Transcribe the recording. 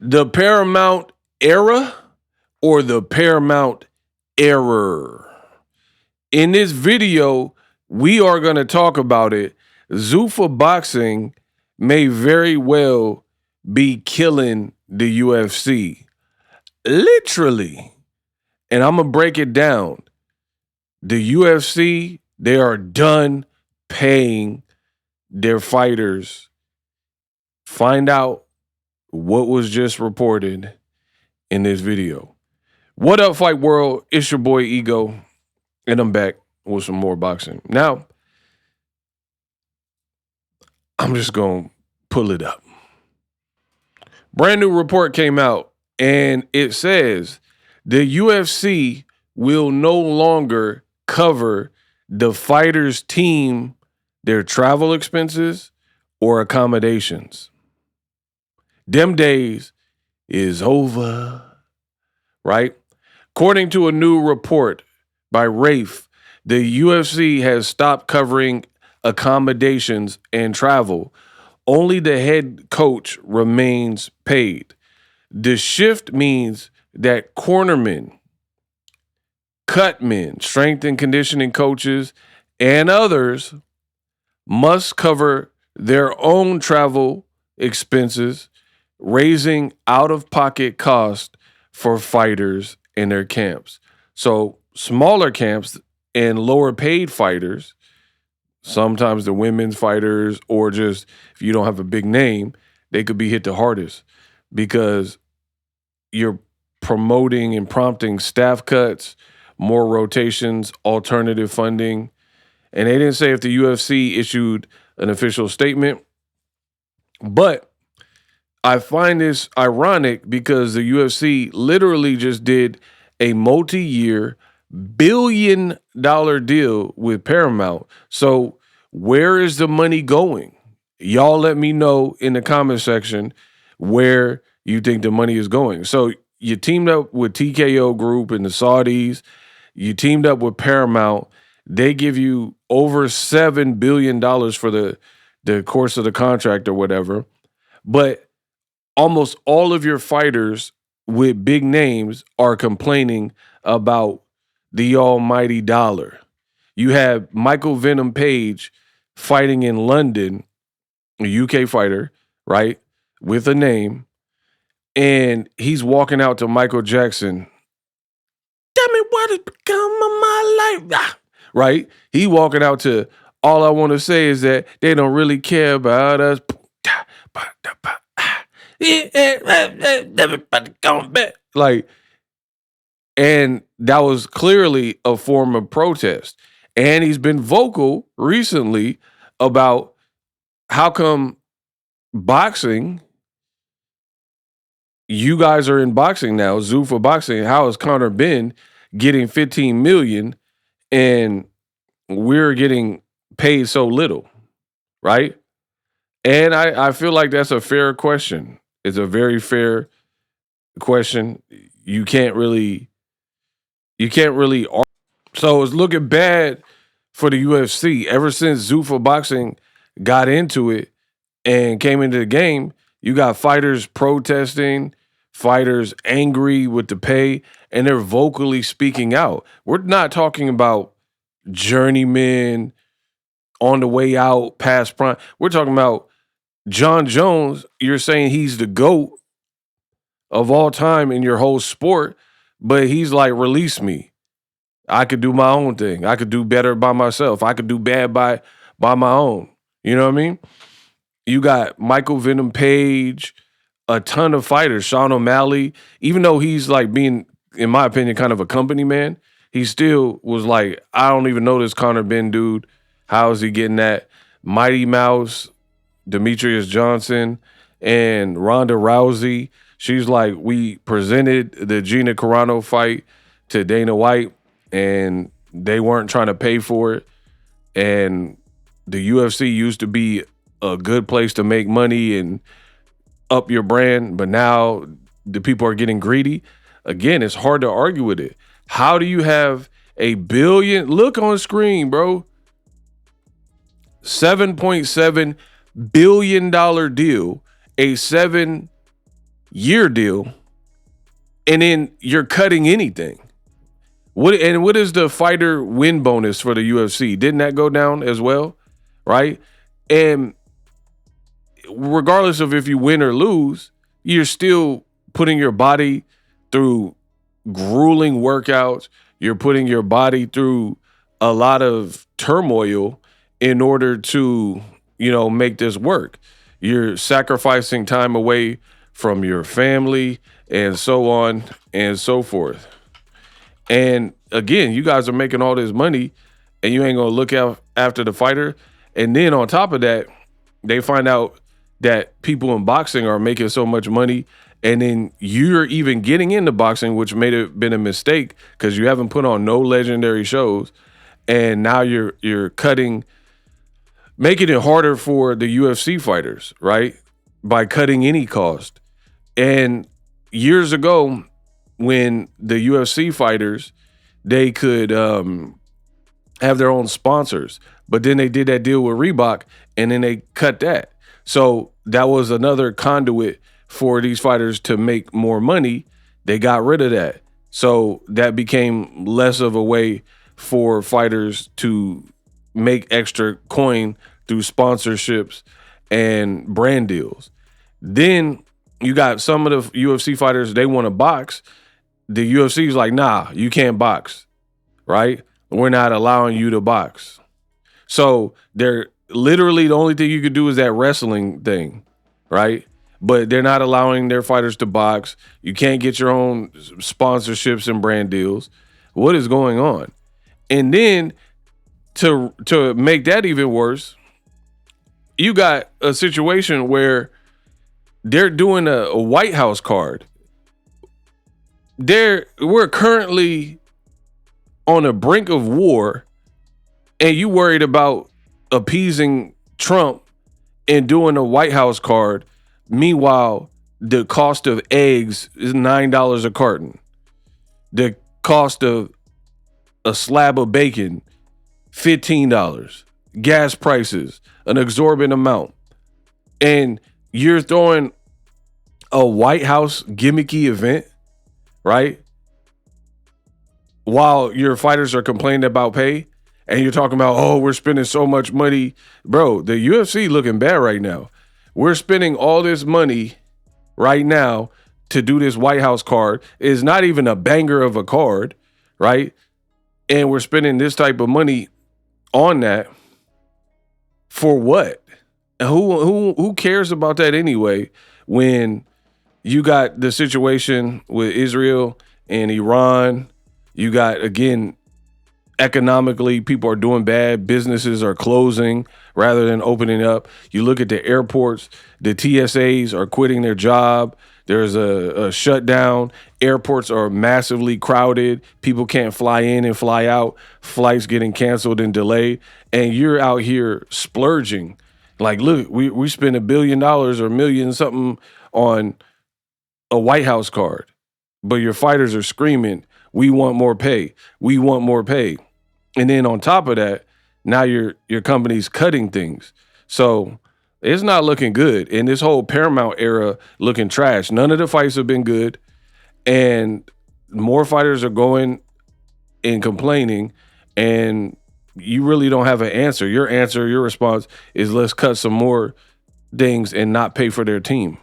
The Paramount era or the Paramount error? In this video, we are going to talk about it. Zuffa Boxing may very well be killing the UFC. Literally. And I'm going to break it down. The UFC, they are done paying their fighters. Find out what was just reported in this video. What up, Fight World? It's your boy Ego, and I'm back with some more boxing. Now, I'm just going to pull it up. Brand new report came out, and it says the UFC will no longer cover the fighters' team, their travel expenses, or accommodations. Them days is over, right? According to a new report by Raf, the UFC has stopped covering accommodations and travel. Only the head coach remains paid. The shift means that cornermen, cutmen, strength and conditioning coaches, and others must cover their own travel expenses, raising out-of-pocket costs for fighters in their camps. So smaller camps and lower-paid fighters, sometimes the women's fighters, or just if you don't have a big name, they could be hit the hardest because you're promoting and prompting staff cuts, more rotations, alternative funding. And they didn't say if the UFC issued an official statement, but I find this ironic because the UFC literally just did a multi-year billion-dollar deal with Paramount. So where is the money going? Y'all let me know in the comment section where you think the money is going. So you teamed up with TKO Group and the Saudis. You teamed up with Paramount. They give you over $7 billion for the course of the contract or whatever. But almost all of your fighters with big names are complaining about the almighty dollar. You have Michael Venom Page fighting in London, a UK fighter, right, with a name, and he's walking out to Michael Jackson. Tell me what has become of my life, right? He walking out to All I Want to Say Is That They Don't Really Care About Us. Everybody going back. Like, and that was clearly a form of protest. And he's been vocal recently about how come boxing, you guys are in boxing now, Zuffa Boxing, how is Conor Benn getting $15 million and we're getting paid so little, right? And I feel like that's a fair question. It's a very fair question. You can't really argue. So it's looking bad for the UFC. Ever since Zuffa Boxing got into it and came into the game, you got fighters protesting, fighters angry with the pay, and they're vocally speaking out. We're not talking about journeymen on the way out past prime. We're talking about John Jones. You're saying he's the GOAT of all time in your whole sport, but he's like, release me. I could do my own thing. I could do better by myself. I could do bad by my own. You know what I mean? You got Michael Venom Page, a ton of fighters, Sean O'Malley, even though he's like being, in my opinion, kind of a company man, he still was like, I don't even know this Conor Benn dude. How is he getting that? Mighty Mouse, Demetrius Johnson, and Ronda Rousey. She's like, we presented the Gina Carano fight to Dana White, and they weren't trying to pay for it. And the UFC used to be a good place to make money and up your brand, but now the people are getting greedy. Again, it's hard to argue with it. How do you have a billion? Look on screen, bro. $7.7 billion deal, a $7 year deal, and then you're cutting anything. What is the fighter win bonus for the UFC? Didn't that go down as well? Right? And regardless of if you win or lose, you're still putting your body through grueling workouts. You're putting your body through a lot of turmoil in order to, make this work. You're sacrificing time away from your family and so on and so forth. And again, you guys are making all this money and you ain't going to look out after the fighter. And then on top of that, they find out that people in boxing are making so much money, and then you're even getting into boxing, which may have been a mistake because you haven't put on no legendary shows, and now you're cutting, making it harder for the UFC fighters, right? By cutting any cost. And years ago, when the UFC fighters, they could have their own sponsors, but then they did that deal with Reebok, and then they cut that. So that was another conduit for these fighters to make more money. They got rid of that. So that became less of a way for fighters to make extra coin through sponsorships and brand deals. Then you got some of the UFC fighters, they want to box. The UFC is like, nah, you can't box, right? We're not allowing you to box. So they're literally the only thing you could do is that wrestling thing, right? But they're not allowing their fighters to box. You can't get your own sponsorships and brand deals. What is going on? And then to make that even worse, you got a situation where they're doing a White House card. We're currently on the brink of war, and you worried about appeasing Trump and doing a White House card. Meanwhile, the cost of eggs is $9 a carton. The cost of a slab of bacon, $15. Gas prices, an exorbitant amount. And you're throwing a White House gimmicky event, right? While your fighters are complaining about pay. And you're talking about, oh, we're spending so much money. Bro, the UFC looking bad right now. We're spending all this money right now to do this White House card. It's not even a banger of a card, right? And we're spending this type of money on that for what? Who cares about that anyway when you got the situation with Israel and Iran? You got, again, economically, people are doing bad. Businesses are closing rather than opening up. You look at the airports, the TSAs are quitting their job. There's a shutdown. Airports are massively crowded. People can't fly in and fly out. Flights getting canceled and delayed. And you're out here splurging. Like, look, we spent $1 billion or million something on a White House card. But your fighters are screaming, we want more pay. We want more pay. And then on top of that, now your company's cutting things. So it's not looking good. And this whole Paramount era looking trash. None of the fights have been good. And more fighters are going and complaining. And you really don't have an answer. Your response is let's cut some more things and not pay for their team.